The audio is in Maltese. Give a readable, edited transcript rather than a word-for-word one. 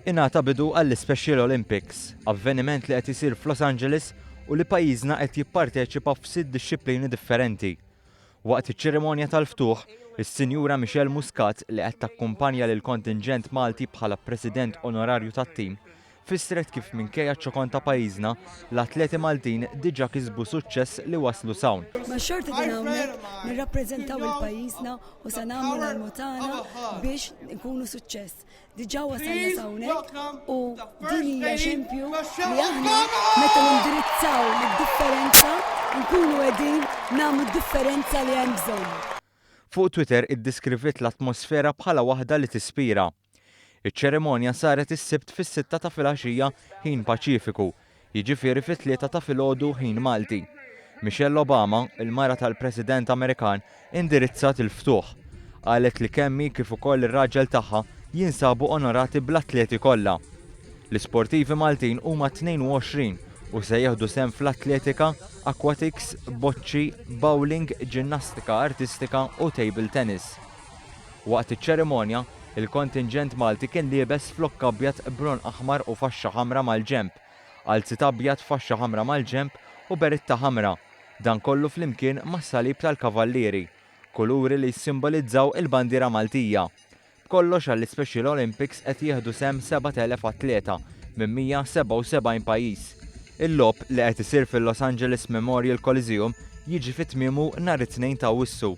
Ingħata bidu għall-Special Olympics, avveniment li qed isir f'Los Angeles u li pajjiżna qed jipparteċipa f'6 dixxilpini differenti. Waqt iċ-ċerimonja tal-ftuħ, is-Sinjura Michelle Muscat li qed takkumpanja lil kontinġent Malti bħala President Onorarju tat-tim, fissret kif minkejja ċ-ċokon ta' pajjiżna l-atleti Maltin diġà kisbu suċċess li waslu sawn. Ma xorta din hawnhekk nirrappreżentaw il-pajjiżna u se nagħmlu l-almutana biex nkunu suċċess. Diġà wasalna hawnhekk u din hija eżempju li aħna meta nindirizzaw lid-differenza nkunu qegħdin nagħmlu d-differenza li hemm bżonn. Fuq Twitter iddiskrivit l-atmosfera bħala waħda li tispira. Iċ-ċerimonja saret is-Sibt fis-6 ta' filgħaxija ħin Paċifiku, jiġifieri fit-3 ta' filgħodu ħin Malti. Michelle Obama, il-mara tal-President Amerikan, indirizzat il-ftuħ. Qalet li kemm kif ukoll ir-raġel tagħha jinsabu onorati bl-atleti kollha. L-isportivi Maltin huma 22 u se jieħdu sehem fl-atletika, aquatics, boċċi, bowling, ġinnastika artistika u table tennis. Waqt iċ-ċerimonja, il-kontinġent Malti kien liebes flokk abjad bron aħmar u faxxa ħamra mal-ġemp, qalzit abjad faxxa ħamra mal-ġemp u beritta ħamra, dan kollu flimkien mas-salib tal-kavallieri, kuluri li jissimbolizzaw il-bandiera Maltija. Kollox għall-Special Olympics qed jieħdu sehem 7,000 atleta minn 177 pajjiż. Il-logħob li qed isir fil-Los Angeles Memorial Coliseum jiġi fit-tmiemu nhar it-2 ta' Awwissu.